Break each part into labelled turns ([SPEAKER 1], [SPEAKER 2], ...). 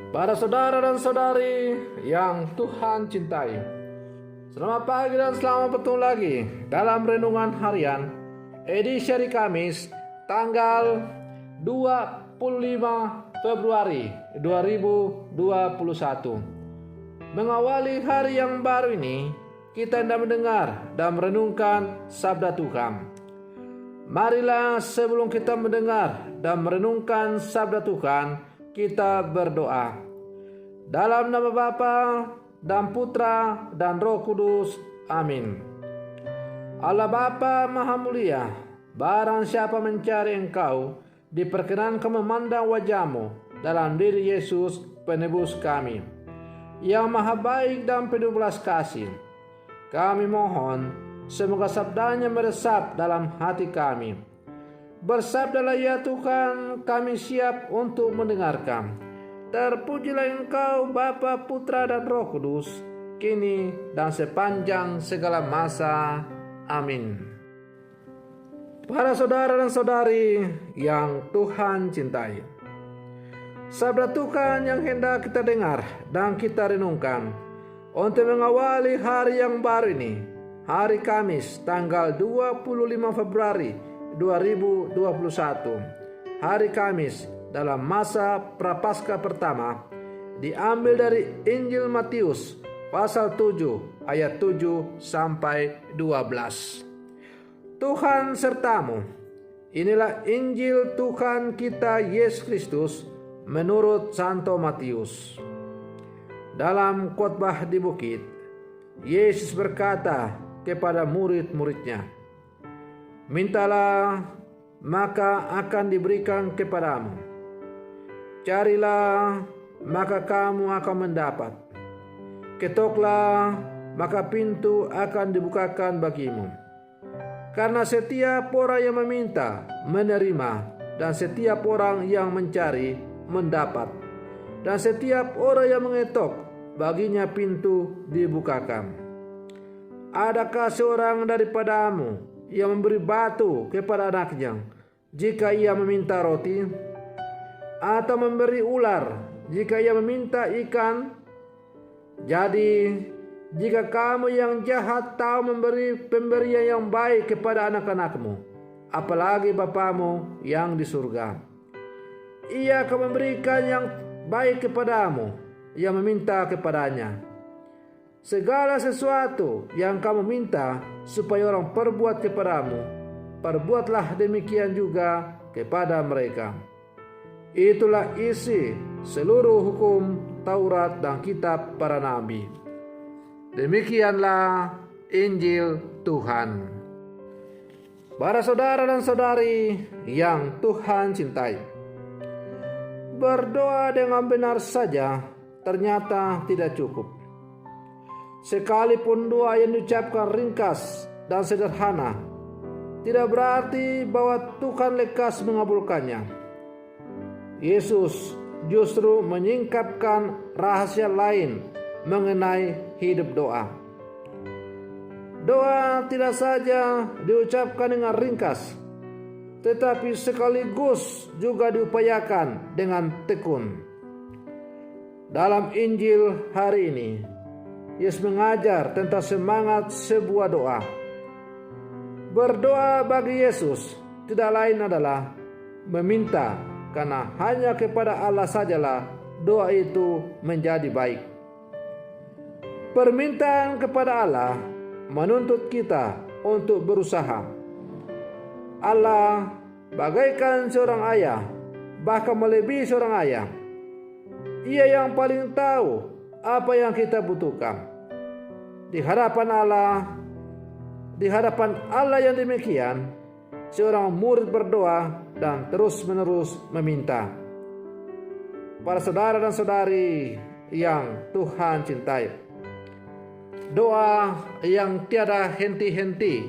[SPEAKER 1] Para saudara dan saudari yang Tuhan cintai, selamat pagi dan selamat bertemu lagi dalam Renungan Harian edisi hari Kamis tanggal 25 Februari 2021. Mengawali hari yang baru ini, kita hendak mendengar dan merenungkan sabda Tuhan. Marilah sebelum kita mendengar dan merenungkan sabda Tuhan, kita berdoa. Dalam nama Bapa dan Putra dan Roh Kudus. Amin. Allah Bapa Maha Mulia, barang siapa mencari Engkau, diperkenankan memandang wajah-Mu dalam diri Yesus penebus kami, yang maha baik dan penuh belas kasih. Kami mohon, semoga sabdanya meresap dalam hati kami. Bersabdalah ya Tuhan, kami siap untuk mendengarkan. Terpujilah Engkau Bapa, Putra dan Roh Kudus, kini dan sepanjang segala masa. Amin. Para saudara dan saudari yang Tuhan cintai, sabda Tuhan yang hendak kita dengar dan kita renungkan untuk mengawali hari yang baru ini, hari Kamis tanggal 25 Februari 2021. Hari Kamis dalam masa Prapaskah pertama, diambil dari Injil Matius pasal 7 ayat 7 sampai 12. Tuhan sertamu. Inilah Injil Tuhan kita Yesus Kristus menurut Santo Matius. Dalam khotbah di bukit, Yesus berkata kepada murid-muridnya, "Mintalah, maka akan diberikan kepadamu. Carilah, maka kamu akan mendapat. Ketoklah, maka pintu akan dibukakan bagimu. Karena setiap orang yang meminta, menerima, dan setiap orang yang mencari, mendapat. Dan setiap orang yang mengetok, baginya pintu dibukakan. Adakah seorang daripadamu yang memberi batu kepada anaknya jika ia meminta roti? Atau memberi ular jika ia meminta ikan? Jadi, jika kamu yang jahat tahu memberi pemberian yang baik kepada anak-anakmu, apalagi Bapamu yang di surga, Ia akan memberikan yang baik kepadamu yang meminta kepadanya. Segala sesuatu yang kamu minta supaya orang perbuat kepadamu, perbuatlah demikian juga kepada mereka. Itulah isi seluruh hukum Taurat dan kitab para nabi." Demikianlah Injil Tuhan. Para saudara dan saudari yang Tuhan cintai, berdoa dengan benar saja ternyata tidak cukup. Sekalipun doa yang diucapkan ringkas dan sederhana, tidak berarti bahwa Tuhan lekas mengabulkannya. Yesus justru menyingkapkan rahasia lain mengenai hidup doa. Doa tidak saja diucapkan dengan ringkas, tetapi sekaligus juga diupayakan dengan tekun. Dalam Injil hari ini, Yesus mengajar tentang semangat sebuah doa. Berdoa bagi Yesus tidak lain adalah meminta, karena hanya kepada Allah sajalah doa itu menjadi baik. Permintaan kepada Allah menuntut kita untuk berusaha. Allah bagaikan seorang ayah, bahkan melebihi seorang ayah. Ia yang paling tahu apa yang kita butuhkan. Di hadapan Allah yang demikian, seorang murid berdoa dan terus-menerus meminta. Para saudara dan saudari yang Tuhan cintai, doa yang tiada henti-henti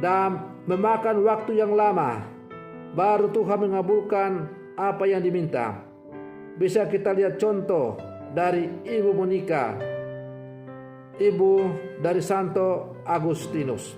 [SPEAKER 1] dan memakan waktu yang lama baru Tuhan mengabulkan apa yang diminta. Bisa kita lihat contoh dari Ibu Monica, ibu dari Santo Agustinus.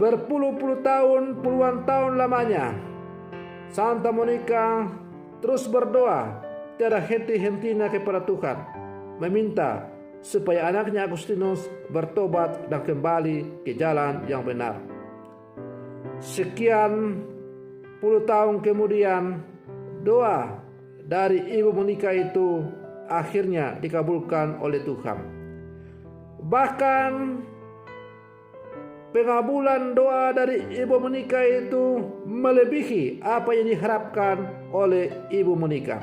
[SPEAKER 1] Berpuluh-puluh tahun, puluhan tahun lamanya, Santa Monica terus berdoa tiada henti-hentinya kepada Tuhan, meminta supaya anaknya Agustinus bertobat dan kembali ke jalan yang benar. Sekian puluh tahun kemudian, doa dari Ibu Monica itu akhirnya dikabulkan oleh Tuhan. Bahkan pengabulan doa dari Ibu Monica itu melebihi apa yang diharapkan oleh Ibu Monica.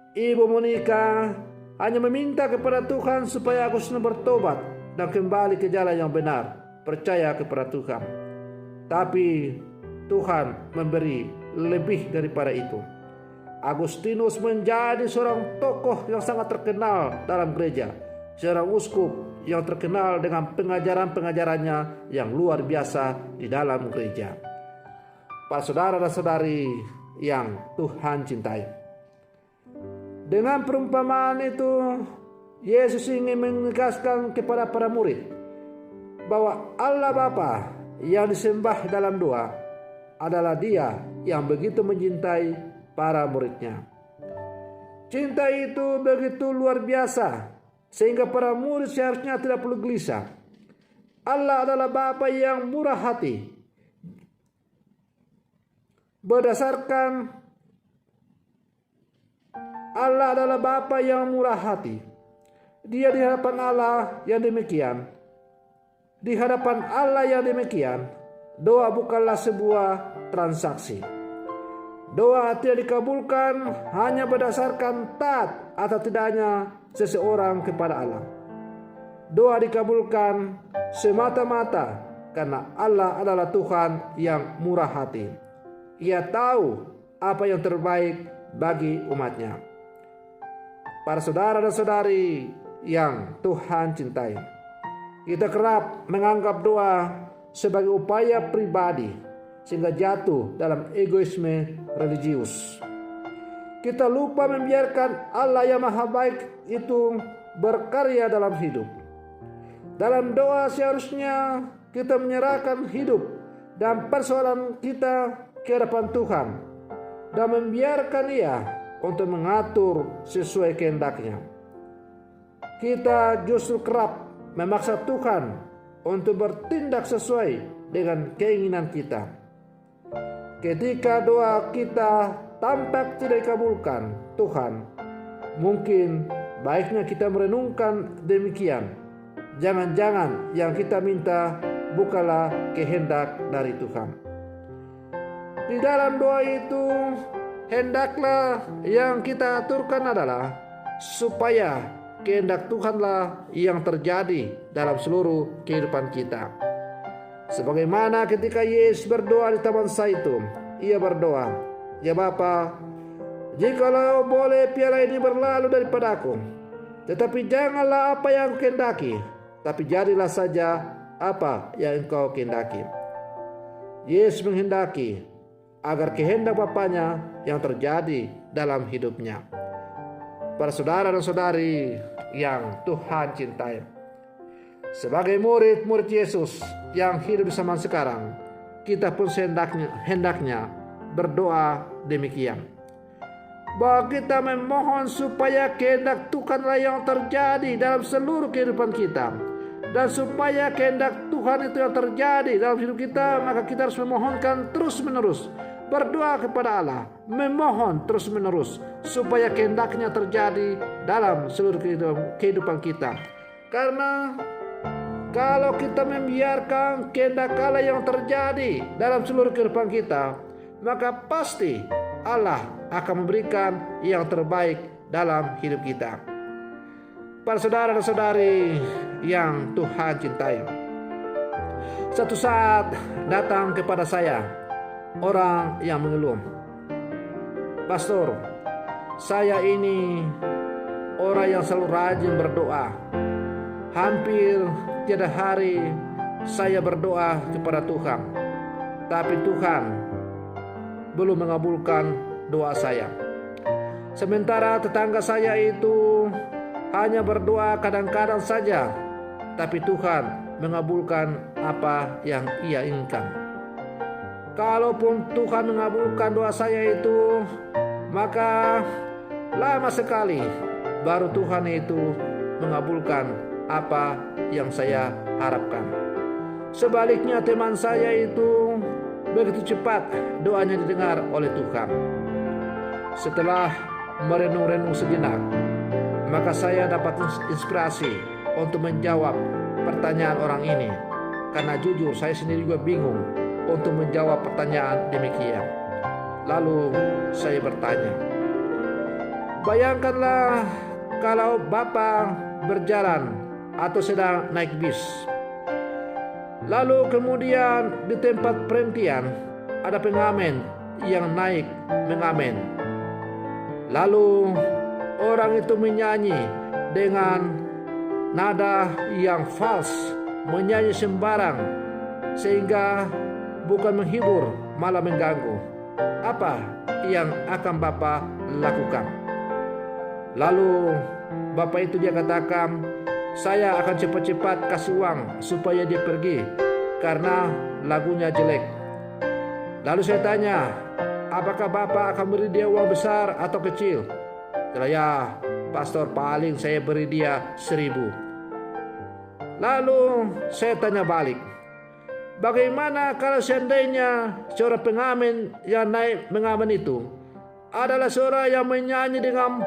[SPEAKER 1] Ibu Monica hanya meminta kepada Tuhan supaya Agustinus bertobat dan kembali ke jalan yang benar, percaya kepada Tuhan. Tapi Tuhan memberi lebih daripada itu. Agustinus menjadi seorang tokoh yang sangat terkenal dalam gereja, seorang uskup yang terkenal dengan pengajaran-pengajarannya yang luar biasa di dalam gereja. Para saudara dan saudari yang Tuhan cintai, dengan perumpamaan itu Yesus ingin menegaskan kepada para murid bahwa Allah Bapa yang disembah dalam doa adalah Dia yang begitu mencintai para muridnya. Cinta itu begitu luar biasa sehingga para murid seharusnya tidak perlu gelisah. Allah adalah Bapa yang murah hati. Berdasarkan Allah adalah Bapa yang murah hati. Dia di hadapan Allah yang demikian. Di hadapan Allah yang demikian, doa bukanlah sebuah transaksi. Doa tidak dikabulkan hanya berdasarkan taat atau tidaknya seseorang kepada Allah. Doa dikabulkan semata-mata karena Allah adalah Tuhan yang murah hati. Ia tahu apa yang terbaik bagi umatnya. Para saudara dan saudari yang Tuhan cintai, kita kerap menganggap doa sebagai upaya pribadi sehingga jatuh dalam egoisme religius. Kita lupa membiarkan Allah yang maha baik itu berkarya dalam hidup. Dalam doa seharusnya kita menyerahkan hidup dan persoalan kita ke hadapan Tuhan dan membiarkan Ia untuk mengatur sesuai kehendaknya. Kita justru kerap memaksa Tuhan untuk bertindak sesuai dengan keinginan kita. Ketika doa kita tampak tidak dikabulkan Tuhan, mungkin baiknya kita merenungkan demikian. Jangan-jangan yang kita minta bukanlah kehendak dari Tuhan. Di dalam doa itu, hendaklah yang kita aturkan adalah supaya kehendak Tuhanlah yang terjadi dalam seluruh kehidupan kita. Sebagaimana ketika Yesus berdoa di Taman Zaitun, Ia berdoa, "Ya Bapa, jikalau boleh piala ini berlalu daripadaku, tetapi janganlah apa yang Aku kehendaki, tapi jadilah saja apa yang Engkau kehendaki." Yesus menghendaki agar kehendak Bapanya yang terjadi dalam hidupnya. Para saudara dan saudari yang Tuhan cintai, sebagai murid-murid Yesus yang hidup di zaman sekarang, kita pun hendaknya berdoa demikian, bahwa kita memohon supaya kehendak Tuhanlah yang terjadi dalam seluruh kehidupan kita. Dan supaya kehendak Tuhan itu yang terjadi dalam hidup kita, maka kita harus memohonkan terus-menerus, berdoa kepada Allah, memohon terus-menerus supaya kehendaknya terjadi dalam seluruh kehidupan kita. Karena kalau kita membiarkan kehendak Allah yang terjadi dalam seluruh kehidupan kita, maka pasti Allah akan memberikan yang terbaik dalam hidup kita. Para saudara dan saudari yang Tuhan cintai, satu saat datang kepada saya orang yang mengeluh, "Pastor, saya ini orang yang selalu rajin berdoa. Hampir tiada hari saya berdoa kepada Tuhan, tapi Tuhan belum mengabulkan doa saya. Sementara tetangga saya itu hanya berdoa kadang-kadang saja, tapi Tuhan mengabulkan apa yang ia inginkan. Kalaupun Tuhan mengabulkan doa saya itu, maka lama sekali baru Tuhan itu mengabulkan apa yang saya harapkan. Sebaliknya teman saya itu begitu cepat doanya didengar oleh Tuhan. Setelah merenung-renung sejenak, maka saya dapat inspirasi untuk menjawab pertanyaan orang ini. Karena jujur saya sendiri juga bingung untuk menjawab pertanyaan demikian. Lalu saya bertanya, bayangkanlah kalau Bapak berjalan atau sedang naik bis. Lalu kemudian di tempat perhentian ada pengamen yang naik mengamen. Lalu orang itu menyanyi dengan nada yang fals, menyanyi sembarang sehingga bukan menghibur malah mengganggu. Apa yang akan Bapak lakukan? Lalu Bapak itu dia katakan, saya akan cepat-cepat kasih uang supaya dia pergi karena lagunya jelek. Lalu saya tanya, apakah Bapak akan beri dia uang besar atau kecil? Ya, pastor, paling saya beri dia 1.000. Lalu saya tanya balik, bagaimana kalau seandainya seorang pengamen yang naik mengamen itu adalah seorang yang menyanyi dengan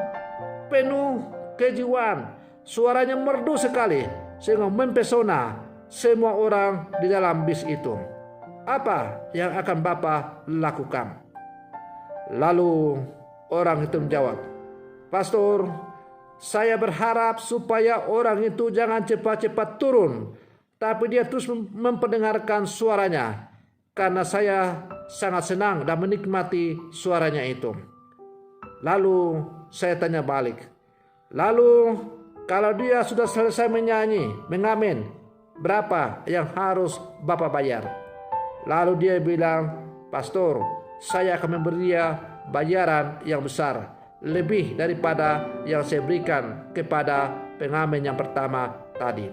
[SPEAKER 1] penuh kejiwaan, suaranya merdu sekali sehingga mempesona semua orang di dalam bis itu. Apa yang akan Bapak lakukan? Lalu orang itu menjawab, pastor, saya berharap supaya orang itu jangan cepat-cepat turun, tapi dia terus memperdengarkan suaranya, karena saya sangat senang dan menikmati suaranya itu. Lalu saya tanya balik, lalu kalau dia sudah selesai menyanyi, mengamen, berapa yang harus Bapak bayar? Lalu dia bilang, pastor, saya akan memberi dia bayaran yang besar, lebih daripada yang saya berikan kepada pengamen yang pertama tadi.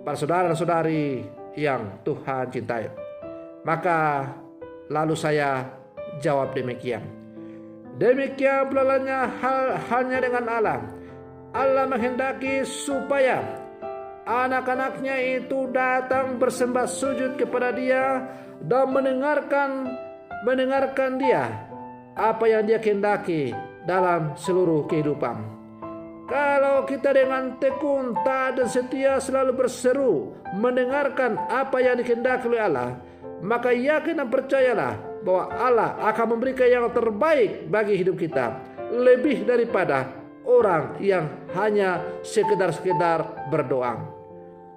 [SPEAKER 1] Para saudara dan saudari yang Tuhan cintai, maka lalu saya jawab demikian. Demikian belalanya halnya dengan Allah. Allah menghendaki supaya anak-anaknya itu datang bersembah sujud kepada Dia dan mendengarkan Dia apa yang Dia kehendaki dalam seluruh kehidupan. Kalau kita dengan tekun, taat dan setia selalu berseru mendengarkan apa yang dikehendaki oleh Allah, maka yakin dan percayalah bahwa Allah akan memberikan yang terbaik bagi hidup kita, lebih daripada orang yang hanya sekedar berdoa.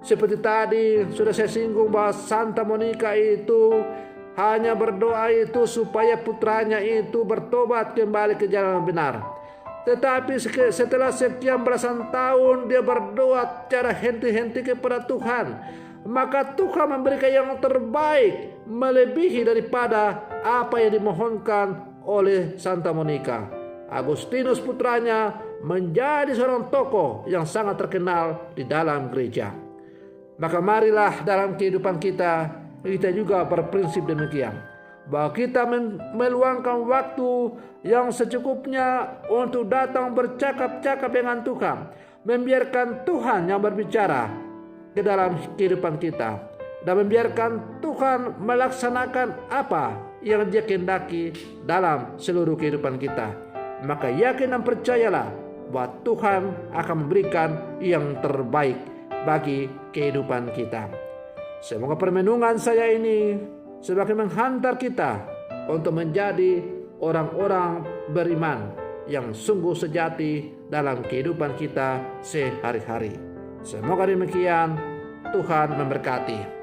[SPEAKER 1] Seperti tadi sudah saya singgung bahwa Santa Monica itu hanya berdoa itu supaya putranya itu bertobat kembali ke jalan benar. Tetapi setelah sekian belasan tahun dia berdoa cara henti-henti kepada Tuhan, maka Tuhan memberikan yang terbaik melebihi daripada apa yang dimohonkan oleh Santa Monica. Agustinus putranya menjadi seorang tokoh yang sangat terkenal di dalam gereja. Maka marilah dalam kehidupan kita juga berprinsip demikian, bahwa kita meluangkan waktu yang secukupnya untuk datang bercakap-cakap dengan Tuhan, membiarkan Tuhan yang berbicara ke dalam kehidupan kita, dan membiarkan Tuhan melaksanakan apa yang Dia kehendaki dalam seluruh kehidupan kita. Maka yakin dan percayalah bahwa Tuhan akan memberikan yang terbaik bagi kehidupan kita. Semoga permenungan saya ini sebagai menghantar kita untuk menjadi orang-orang beriman yang sungguh sejati dalam kehidupan kita sehari-hari. Semoga demikian, Tuhan memberkati.